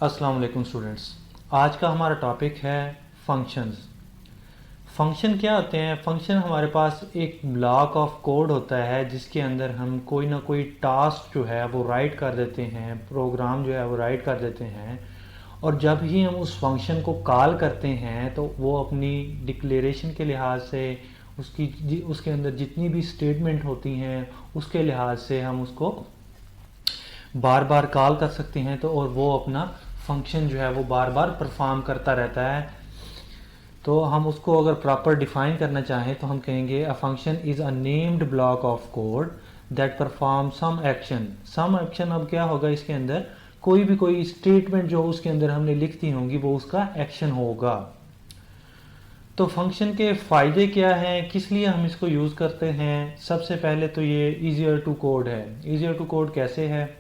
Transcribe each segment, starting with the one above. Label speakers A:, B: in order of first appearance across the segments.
A: अस्सलाम वालेकुम स्टूडेंट्स। आज का हमारा टॉपिक है फंक्शंस। फंक्शन क्या होते हैं? फंक्शन हमारे पास एक ब्लॉक ऑफ कोड होता है जिसके अंदर हम कोई ना कोई टास्क जो है वो राइट कर देते हैं, प्रोग्राम जो है वो राइट कर देते हैं। और जब ही हम उस फंक्शन को कॉल करते हैं तो वो अपनी डिक्लेरेशन के लिहाज से उसके अंदर जितनी भी स्टेटमेंट होती हैं उसके लिहाज से हम उसको बार बार कॉल कर सकते हैं। तो और वो अपना फंक्शन जो है वो बार बार परफॉर्म करता रहता है। तो हम उसको अगर प्रॉपर डिफाइन करना चाहें तो हम कहेंगे a function is a named block of code that perform some action. Some action अब क्या होगा, इसके अंदर कोई स्टेटमेंट जो उसके अंदर हमने लिख दी होंगी वो उसका एक्शन होगा। तो फंक्शन के फ़ायदे क्या हैं, किस लिए हम इसको यूज़ करते हैं? सबसे पहले तो ये ईजियर टू कोड है। ईजियर टू कोड कैसे है?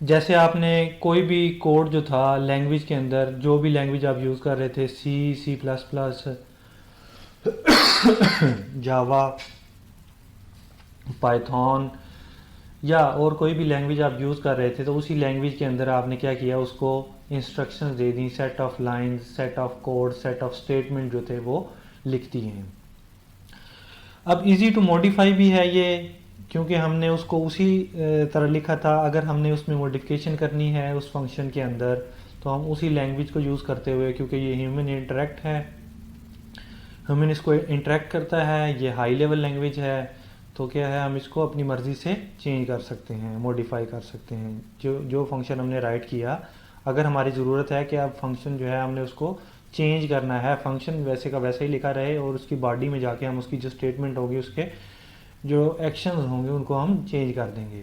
A: जैसे आपने कोई भी कोड जो था लैंग्वेज के अंदर, जो भी लैंग्वेज आप यूज़ कर रहे थे, सी प्लस प्लस, जावा, पाइथन या और कोई भी लैंग्वेज आप यूज़ कर रहे थे, तो उसी लैंग्वेज के अंदर आपने क्या किया, उसको instructions they the, set of lines, set of code, set of statement जो थे वो लिख दिए हैं। अब इजी टू मॉडिफाई भी है ये, क्योंकि हमने उसको उसी तरह लिखा था। अगर हमने उसमें मॉडिफिकेशन करनी है उस फंक्शन के अंदर तो हम उसी लैंग्वेज को यूज़ करते हुए, क्योंकि ये ह्यूमन इंटरेक्ट है, ह्यूमन इसको इंटरेक्ट करता है, ये हाई लेवल लैंग्वेज है, तो क्या है, हम इसको अपनी मर्ज़ी से चेंज कर सकते हैं, मॉडिफाई कर सकते हैं। जो फंक्शन हमने राइट किया, अगर हमारी ज़रूरत है कि अब फंक्शन जो है हमने उसको चेंज करना है, फंक्शन वैसे का वैसे ही लिखा रहे और उसकी बॉडी में जाके हम उसकी जो स्टेटमेंट होगी, उसके जो एक्शंस होंगे उनको हम चेंज कर देंगे।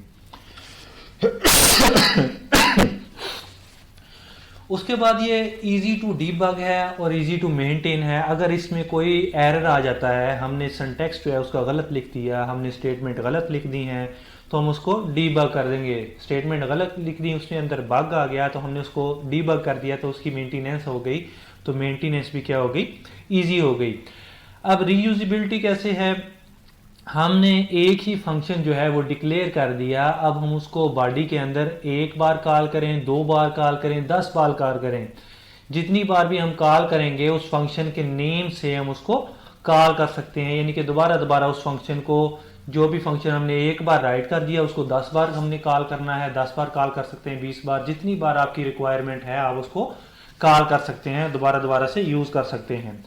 A: उसके बाद ये इजी टू डीबग है और इजी टू मेंटेन है। अगर इसमें कोई एरर आ जाता है, हमने सिंटैक्स जो है उसका गलत लिख दिया, हमने स्टेटमेंट गलत लिख दी हैं, तो हम उसको डीबग कर देंगे। स्टेटमेंट गलत लिख दी, उसके अंदर बग आ गया, तो हमने उसको डीबग कर दिया, तो उसकी मेंटेनेंस हो गई। तो मेंटेनेंस भी क्या हो गई, ईजी हो गई। अब रीयूजिबिलिटी कैसे है? हमने एक ही फंक्शन जो है वो डिक्लेयर कर दिया, अब हम उसको बॉडी के अंदर एक बार कॉल करें, 2 बार कॉल करें, 10 बार कॉल करें, जितनी बार भी हम कॉल करेंगे उस फंक्शन के नेम से हम उसको कॉल कर सकते हैं। यानी कि दोबारा दोबारा उस फंक्शन को, जो भी फंक्शन हमने एक बार राइट कर दिया उसको 10 बार हमने कॉल करना है, 10 बार कॉल कर सकते हैं, 20 बार, जितनी बार आपकी रिक्वायरमेंट है आप उसको कॉल कर सकते हैं, दोबारा दोबारा से यूज़ कर सकते हैं।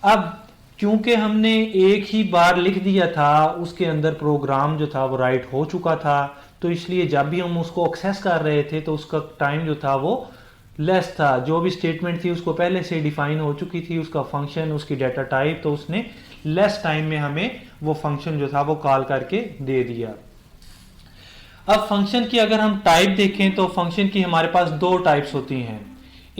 A: अब क्योंकि हमने एक ही बार लिख दिया था, उसके अंदर प्रोग्राम जो था वो राइट हो चुका था, तो इसलिए जब भी हम उसको एक्सेस कर रहे थे तो उसका टाइम जो था वो लेस था। जो भी स्टेटमेंट थी उसको पहले से डिफाइन हो चुकी थी, उसका फंक्शन, उसकी डाटा टाइप, तो उसने लेस टाइम में हमें वो फंक्शन जो था वो कॉल करके दे दिया। अब फंक्शन की अगर हम टाइप देखें तो फंक्शन की हमारे पास 2 टाइप्स होती हैं।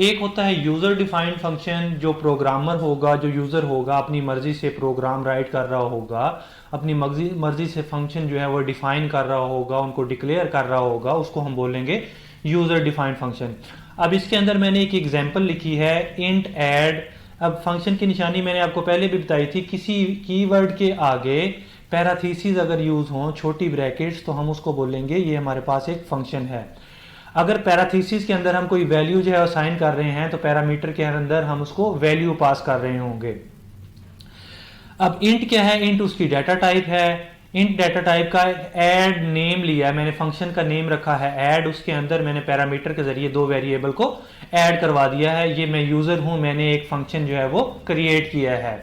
A: एक होता है यूज़र डिफाइंड फंक्शन, जो प्रोग्रामर होगा, जो यूज़र होगा, अपनी मर्जी से प्रोग्राम राइट कर रहा होगा, अपनी मर्जी से फंक्शन जो है वो डिफाइन कर रहा होगा, उनको डिक्लेयर कर रहा होगा, उसको हम बोलेंगे यूज़र डिफाइंड फंक्शन। अब इसके अंदर मैंने एक एग्जांपल लिखी है, इंट ऐड। अब फंक्शन की निशानी मैंने आपको पहले भी बताई थी, किसी कीवर्ड के आगे पैराथीसिस अगर यूज़ हों, छोटी ब्रैकेट्स, तो हम उसको बोलेंगे ये हमारे पास एक फंक्शन है। अगर पैराथीसिस के अंदर हम कोई वैल्यू जो है असाइन कर रहे हैं तो पैरामीटर के अंदर हम उसको वैल्यू पास कर रहे होंगे। अब इंट क्या है? इंट उसकी डाटा टाइप है। इंट डाटा टाइप का ऐड नेम लिया है मैंने, फंक्शन का नेम रखा है ऐड, उसके अंदर मैंने पैरामीटर के जरिए 2 वेरिएबल को ऐड करवा दिया है। ये मैं यूजर हूं, मैंने एक फंक्शन जो है वो क्रिएट किया है।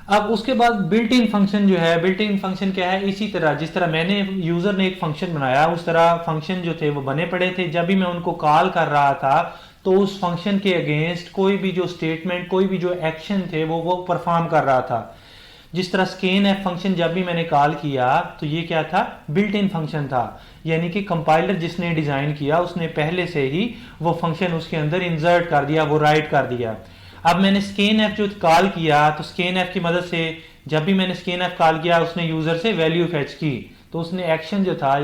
A: अब उसके बाद बिल्ट इन फंक्शन जो है, बिल्ट इन फंक्शन क्या है? इसी तरह जिस तरह मैंने, यूजर ने एक फंक्शन बनाया, उस तरह फंक्शन जो थे वो बने पड़े थे। जब भी मैं उनको कॉल कर रहा था तो उस फंक्शन के अगेंस्ट कोई भी जो स्टेटमेंट, कोई भी जो एक्शन थे वो परफॉर्म कर रहा था। जिस तरह स्कैन एफ फंक्शन जब भी मैंने कॉल किया तो ये क्या था? बिल्ट इन फंक्शन था। यानी कि कंपाइलर जिसने डिजाइन किया उसने पहले से ही वो फंक्शन उसके अंदर इंसर्ट कर दिया, वो राइट कर दिया। अब मैंने स्कैन एफ जो कॉल किया तो स्कैन एफ की मदद से, जब भी मैंने स्कैन एफ कॉल किया उसने यूजर से वैल्यू फेच की, तो उसने एक्शन जो था,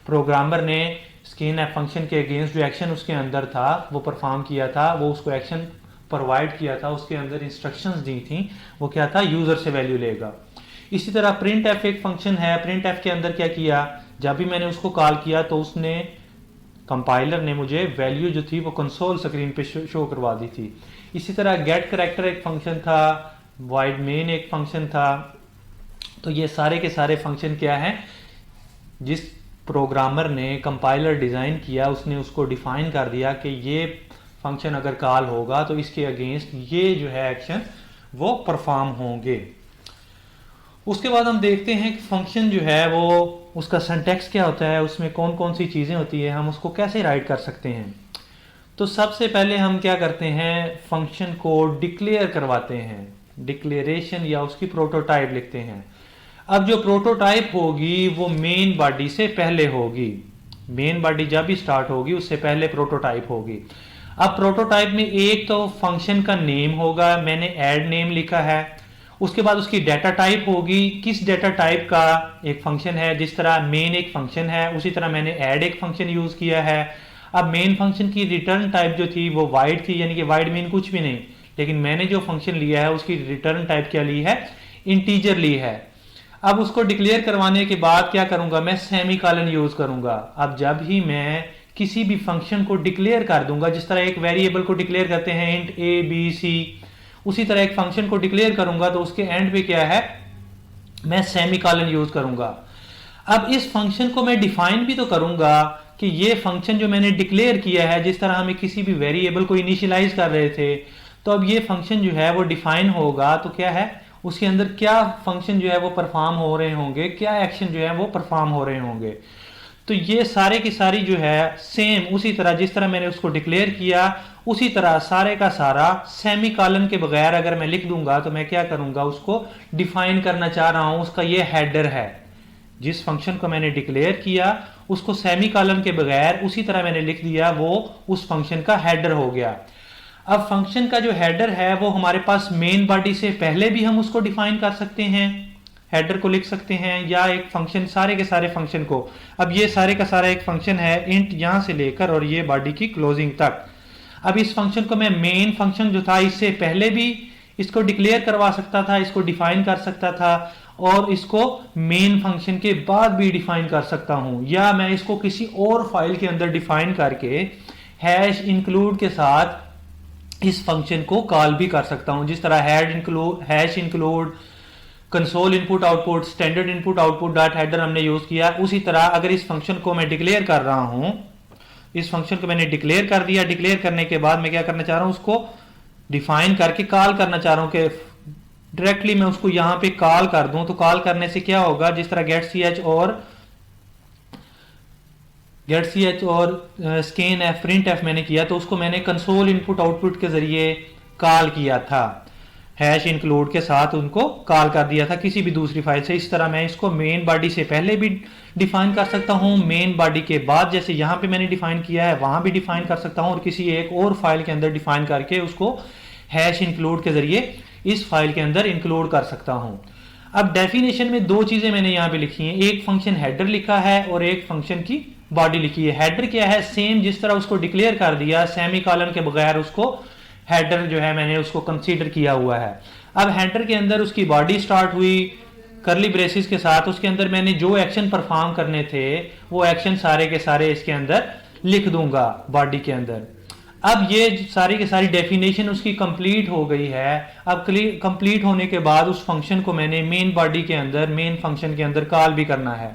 A: प्रोग्रामर ने स्कैन एफ फंक्शन के अगेंस्ट जो एक्शन उसके अंदर था वो परफॉर्म किया था, वो उसको एक्शन प्रोवाइड किया था, उसके अंदर इंस्ट्रक्शंस दी थी, वो क्या था? यूजर से वैल्यू लेगा। इसी तरह प्रिंट एफ एक फंक्शन है, प्रिंट एफ के अंदर क्या किया? जब भी मैंने उसको कॉल किया तो उसने कंपाइलर ने मुझे वैल्यू जो थी वो कंसोल स्क्रीन पे शो करवा दी थी। इसी तरह गेट करैक्टर एक फंक्शन था, वाइड मेन एक फंक्शन था। तो ये सारे के सारे फंक्शन क्या हैं, जिस प्रोग्रामर ने कंपाइलर डिज़ाइन किया उसने उसको डिफाइन कर दिया कि ये फंक्शन अगर कॉल होगा तो इसके अगेंस्ट ये जो है एक्शन वो परफॉर्म होंगे। उसके बाद हम देखते हैं कि फंक्शन जो है वो उसका सिंटैक्स क्या होता है, उसमें कौन कौन सी चीज़ें होती है, हम उसको कैसे राइट कर सकते हैं। तो सबसे पहले हम क्या करते हैं, फंक्शन को डिक्लेयर करवाते हैं, डिक्लेरेशन या उसकी प्रोटोटाइप लिखते हैं। अब जो प्रोटोटाइप होगी वो मेन बॉडी से पहले होगी, मेन बॉडी जब भी स्टार्ट होगी उससे पहले प्रोटोटाइप होगी। अब प्रोटोटाइप में एक तो फंक्शन का नेम होगा, मैंने ऐड नेम लिखा है। उसके बाद उसकी डाटा टाइप होगी, किस डाटा टाइप का एक फंक्शन है। जिस तरह मेन एक फंक्शन है उसी तरह मैंने ऐड एक फंक्शन यूज किया है। अब मेन फंक्शन की रिटर्न टाइप जो थी वो वाइड थी, यानी कि वाइड मेन कुछ भी नहीं, लेकिन मैंने जो फंक्शन लिया है उसकी रिटर्न टाइप क्या ली है, इंटीजर ली है। अब उसको डिक्लेयर करवाने के बाद क्या करूंगा, मैं सेमीकोलन यूज करूंगा। अब जब ही मैं किसी भी फंक्शन को डिक्लेयर कर दूंगा, जिस तरह एक वेरिएबल को डिक्लेयर करते हैं इंट ए बी सी, उसी तरह एक फंक्शन को डिक्लेयर करूंगा तो उसके एंड पे क्या है, मैं सेमीकोलन यूज करूंगा। अब इस फंक्शन को मैं डिफाइन भी तो करूंगा कि ये फंक्शन जो मैंने डिक्लेयर किया है, जिस तरह हमें किसी भी वेरिएबल को इनिशियलाइज कर रहे थे, तो अब ये फंक्शन जो है वो डिफाइन होगा तो क्या है, उसके अंदर क्या फंक्शन जो है वो परफॉर्म हो रहे होंगे, क्या एक्शन जो है वो परफॉर्म हो रहे होंगे। तो ये सारे की सारी जो है सेम उसी तरह जिस तरह मैंने उसको डिक्लेयर किया उसी तरह सारे का सारा सेमीकोलन के बगैर अगर मैं लिख दूंगा तो मैं क्या करूंगा, उसको डिफाइन करना चाह रहा हूं, उसका ये हेडर है। जिस फंक्शन को मैंने डिक्लेयर किया उसको सेमीकोलन के बगैर उसी तरह मैंने लिख दिया, वो उस फंक्शन का हेडर हो गया। अब फंक्शन का जो हेडर है वो हमारे पास मेन बॉडी से पहले भी हम उसको डिफाइन कर सकते हैं, हेडर को लिख सकते हैं, या एक फंक्शन सारे के सारे फंक्शन को। अब ये सारे का सारा एक फंक्शन है इंट यहां से लेकर और ये बॉडी की क्लोजिंग तक। अब इस फंक्शन को मैं मेन फंक्शन जो था इससे पहले भी इसको डिक्लेयर करवा सकता था, इसको डिफाइन कर सकता था, और इसको मेन फंक्शन के बाद भी डिफाइन कर सकता हूं, या मैं इसको किसी और फाइल के अंदर डिफाइन करके हैश इंक्लूड के साथ इस फंक्शन को कॉल भी कर सकता हूं। जिस तरह hash include console input output standard input output dot header हमने यूज किया, उसी तरह अगर इस फंक्शन को मैं डिक्लेयर कर रहा हूं, इस फंक्शन को मैंने डिक्लेयर कर दिया, डिक्लेयर करने के बाद मैं क्या करना चाह रहा हूं, उसको डिफाइन करके कॉल करना चाह रहा हूं कि डायरेक्टली मैं उसको यहां पे कॉल कर दूं। तो कॉल करने से क्या होगा, जिस तरह गेट सी एच और स्कैन एफ प्रिंट एफ मैंने किया, तो उसको मैंने कंसोल इनपुट आउटपुट के जरिए कॉल किया था, हैश इंक्लूड के साथ उनको कॉल कर दिया था किसी भी दूसरी फाइल से। इस तरह मैं इसको मेन बॉडी से पहले भी डिफाइन कर सकता हूं, मेन बॉडी के बाद जैसे यहां पे मैंने डिफाइन किया है वहां भी डिफाइन कर सकता हूं, और किसी एक और फाइल के अंदर डिफाइन करके उसको हैश इंक्लूड के जरिए इस फाइल के अंदर इंक्लूड कर सकता हूं। अब डेफिनेशन में दो चीजें मैंने यहां पे लिखी हैं, एक फंक्शन हेडर लिखा है और एक फंक्शन की बॉडी लिखी है। हेडर क्या है, सेम जिस तरह उसको डिक्लेयर कर दिया सेमीकोलन के बगैर, उसको हेडर जो है मैंने उसको कंसीडर किया हुआ है। अब हेडर के अंदर उसकी बॉडी स्टार्ट हुई करली ब्रेसिस के साथ, उसके अंदर मैंने जो एक्शन परफॉर्म करने थे वो एक्शन सारे के सारे इसके अंदर लिख दूंगा बॉडी के अंदर। अब ये सारी की सारी डेफिनेशन उसकी कंप्लीट हो गई है। अब कंप्लीट होने के बाद उस फंक्शन को मैंने मेन बॉडी के अंदर मेन फंक्शन के अंदर कॉल भी करना है।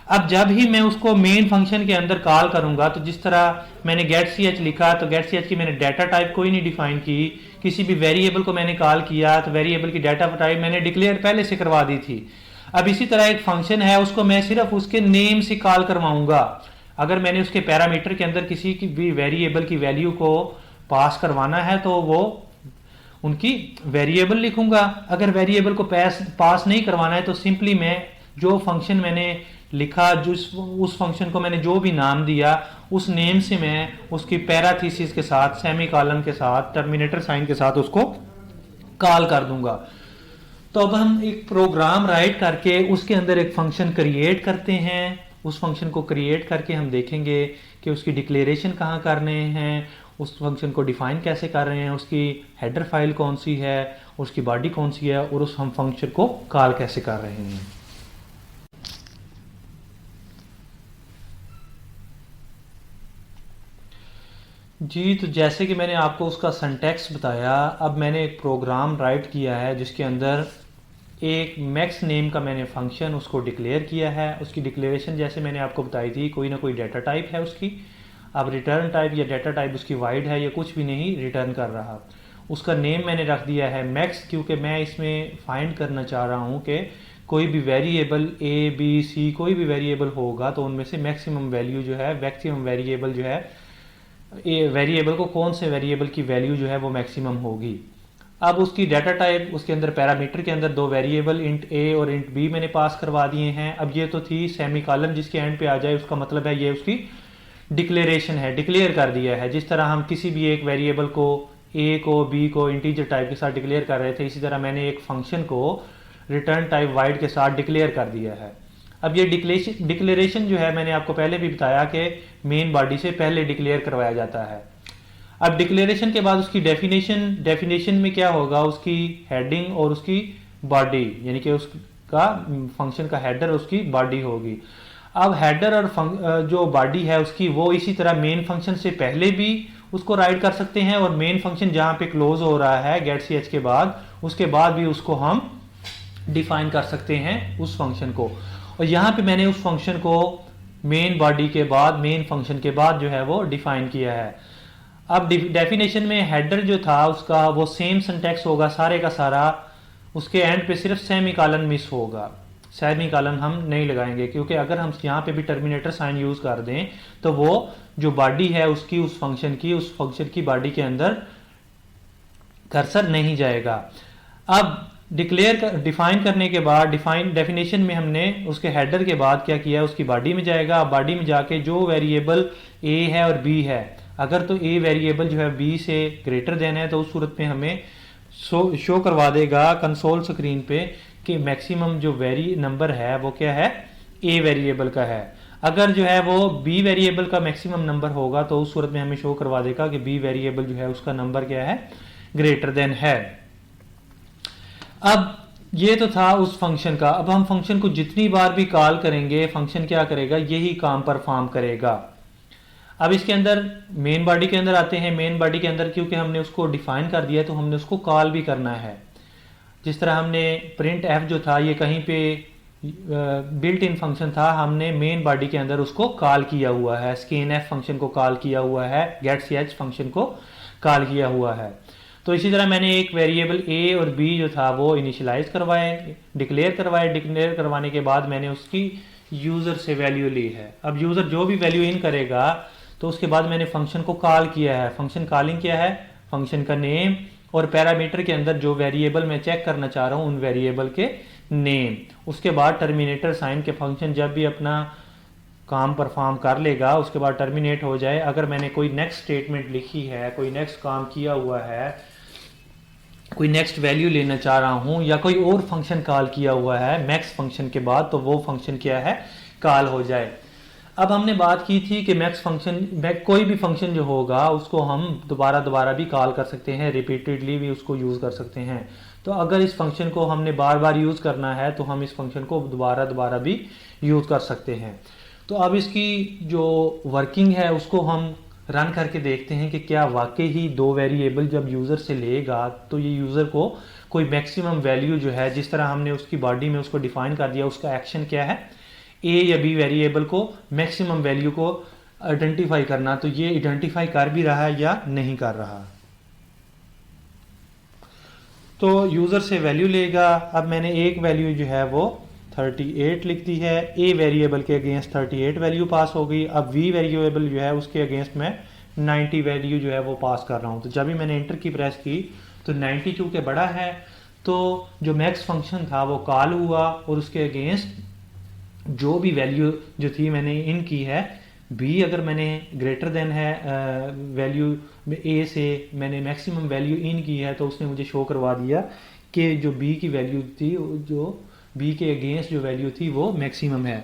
A: अब जब ही मैं उसको मेन फंक्शन के अंदर कॉल करूंगा तो जिस तरह मैंने गेट सी एच लिखा, तो गेट सी एच की मैंने डाटा टाइप कोई नहीं डिफाइन की, किसी भी वेरिएबल को मैंने कॉल किया तो वेरिएबल की डाटा टाइप मैंने डिक्लेयर पहले से करवा दी थी। अब इसी तरह एक फंक्शन है उसको मैं सिर्फ उसके नेम से कॉल करवाऊंगा। अगर मैंने उसके पैरामीटर के अंदर किसी की भी वेरिएबल की वैल्यू को पास करवाना है तो वो उनकी वेरिएबल लिखूंगा। अगर वेरिएबल को पास नहीं करवाना है तो सिंपली मैं जो फंक्शन मैंने लिखा, जो उस फंक्शन को मैंने जो भी नाम दिया उस नेम से मैं उसकी पैराथीसिस के साथ सेमीकोलन के साथ टर्मिनेटर साइन के साथ उसको कॉल कर दूंगा। तो अब हम एक प्रोग्राम राइट करके उसके अंदर एक फंक्शन क्रिएट करते हैं। उस फंक्शन को क्रिएट करके हम देखेंगे कि उसकी डिक्लेरेशन कहाँ कर रहे हैं, उस फंक्शन को डिफाइन कैसे कर रहे हैं, उसकी हेडर फाइल कौन सी है, उसकी बॉडी कौन सी है, और उस हम फंक्शन को कॉल कैसे कर रहे हैं। जी, तो जैसे कि मैंने आपको उसका सिंटैक्स बताया, अब मैंने एक प्रोग्राम राइट किया है जिसके अंदर एक मैक्स नेम का मैंने फंक्शन उसको डिक्लेयर किया है। उसकी डिक्लेरेशन जैसे मैंने आपको बताई थी, कोई ना कोई डाटा टाइप है उसकी। अब रिटर्न टाइप या डाटा टाइप उसकी वाइड है, या कुछ भी नहीं रिटर्न कर रहा। उसका नेम मैंने रख दिया है मैक्स, क्योंकि मैं इसमें फाइंड करना चाह रहा हूँ कि कोई भी वेरिएबल ए बी सी कोई भी वेरिएबल होगा तो उनमें से मैक्सिमम वैल्यू जो है, मैक्सिमम वेरिएबल जो है, वेरिएबल को कौन से वेरिएबल की वैल्यू जो है वो मैक्सिमम होगी। अब उसकी डाटा टाइप, उसके अंदर पैरामीटर के अंदर दो वेरिएबल इंट ए और इंट बी मैंने पास करवा दिए हैं। अब ये तो थी सेमी कॉलम जिसके एंड पे आ जाए, उसका मतलब है ये उसकी डिक्लेरेशन है, डिक्लेयर कर दिया है। जिस तरह हम किसी भी एक वेरिएबल को ए को बी को इंटीजर टाइप के साथ डिक्लेयर कर रहे थे, इसी तरह मैंने एक फंक्शन को रिटर्न टाइप वाइड के साथ डिक्लेयर कर दिया है। अब ये डिक्लेरेशन जो है मैंने आपको पहले भी बताया कि मेन बॉडी से पहले डिक्लेयर करवाया जाता है। अब डिक्लेरेशन के बाद उसकी डेफिनेशन में क्या होगा, उसकी हेडिंग और उसकी बॉडी, यानी कि उसका फंक्शन का हेडर उसकी बॉडी होगी। अब हेडर और जो बॉडी है उसकी, वो इसी तरह मेन फंक्शन से पहले भी उसको राइट कर सकते हैं, और मेन फंक्शन जहां पे क्लोज हो रहा है गेट सी एच के बाद, उसके बाद भी उसको हम डिफाइन कर सकते हैं उस फंक्शन को। और यहाँ पे मैंने उस फंक्शन को मेन बॉडी के बाद, मेन फंक्शन के बाद जो है वो डिफाइन किया है। अब डेफिनेशन में हेडर जो था उसका वो सेम सिंटैक्स होगा सारे का सारा, उसके एंड पे सिर्फ सेमी कॉलन मिस होगा। सेमी कॉलन हम नहीं लगाएंगे, क्योंकि अगर हम यहाँ पे भी टर्मिनेटर साइन यूज कर दें तो वो जो बॉडी है उसकी, उस फंक्शन की बॉडी के अंदर कर्सर नहीं जाएगा। अब डिफाइन करने के बाद, डेफिनेशन में हमने उसके हेडर के बाद क्या किया, उसकी बॉडी में जाएगा। बॉडी में जाके जो वेरिएबल ए है और बी है, अगर तो ए वेरिएबल जो है बी से ग्रेटर देन है तो उस सूरत में हमें शो करवा देगा कंसोल स्क्रीन पे कि मैक्सिमम जो नंबर है वो क्या है, ए वेरिएबल का है। अगर जो है वो बी वेरिएबल का मैक्सिमम नंबर होगा तो उस सूरत में हमें शो करवा देगा कि बी वेरिएबल जो है उसका नंबर क्या है, ग्रेटर देन है। अब ये तो था उस फंक्शन का। अब हम फंक्शन को जितनी बार भी कॉल करेंगे, फंक्शन क्या करेगा, यही काम परफॉर्म करेगा। अब इसके अंदर मेन बॉडी के अंदर आते हैं। मेन बॉडी के अंदर क्योंकि हमने उसको डिफाइन कर दिया तो हमने उसको कॉल भी करना है। जिस तरह हमने प्रिंट एफ जो था ये कहीं पे बिल्ट इन फंक्शन था, हमने मेन बॉडी के अंदर उसको कॉल किया हुआ है, स्कैन एफ फंक्शन को कॉल किया हुआ है, गेट सी एच फंक्शन को कॉल किया हुआ है। तो इसी तरह मैंने एक वेरिएबल ए और बी जो था वो इनिशियलाइज करवाए, डिक्लेयर करवाने के बाद मैंने उसकी यूजर से वैल्यू ली है। अब यूजर जो भी वैल्यू इन करेगा तो उसके बाद मैंने फंक्शन को कॉल किया है। फंक्शन कॉलिंग क्या है, फंक्शन का नेम और पैरामीटर के अंदर जो वेरिएबल मैं चेक करना चाह रहा हूं उन वेरिएबल के नेम। उसके बाद टर्मिनेटर साइन के फंक्शन जब भी अपना काम परफॉर्म कर लेगा उसके बाद टर्मिनेट हो जाए। अगर मैंने कोई नेक्स्ट स्टेटमेंट लिखी है, कोई नेक्स्ट काम किया हुआ है, कोई नेक्स्ट वैल्यू लेना चाह रहा हूं, या कोई और फंक्शन कॉल किया हुआ है मैक्स फंक्शन के बाद, तो वो फंक्शन क्या है, कॉल हो जाए। अब हमने बात की थी कि मैक्स फंक्शन, कोई भी फंक्शन जो होगा उसको हम दोबारा भी कॉल कर सकते हैं, रिपीटेडली भी उसको यूज कर सकते हैं। तो अगर इस फंक्शन को हमने बार बार यूज करना है तो हम इस फंक्शन को दोबारा भी यूज कर सकते हैं। तो अब इसकी जो वर्किंग है उसको हम रन करके देखते हैं कि क्या वाकई ही दो वेरिएबल जब यूज़र से लेगा तो ये यूज़र को कोई मैक्सिमम वैल्यू जो है, जिस तरह हमने उसकी बॉडी में उसको डिफाइन कर दिया, उसका एक्शन क्या है, ए या बी वेरिएबल को मैक्सिमम वैल्यू को आइडेंटिफाई करना, तो ये आइडेंटिफाई कर भी रहा है या नहीं कर रहा। तो यूज़र से वैल्यू लेगा। अब मैंने एक वैल्यू जो है वो 38 लिख दी है, ए वेरिएबल के अगेंस्ट 38 वैल्यू पास हो गई। अब वी वेरिएबल जो है उसके अगेंस्ट मैं 90 वैल्यू जो है वो पास कर रहा हूँ। तो जब भी मैंने इंटर की प्रेस की तो 90 चूँकि बड़ा है तो जो मैक्स फंक्शन था वो कॉल हुआ, और उसके अगेंस्ट जो भी वैल्यू जो थी मैंने इन की है, बी अगर मैंने ग्रेटर देन है वैल्यू ए से मैंने मैक्सिमम वैल्यू इन की है तो उसने मुझे शो करवा दिया कि जो बी की वैल्यू थी, जो बी के अगेंस्ट जो वैल्यू थी वो मैक्सिमम है।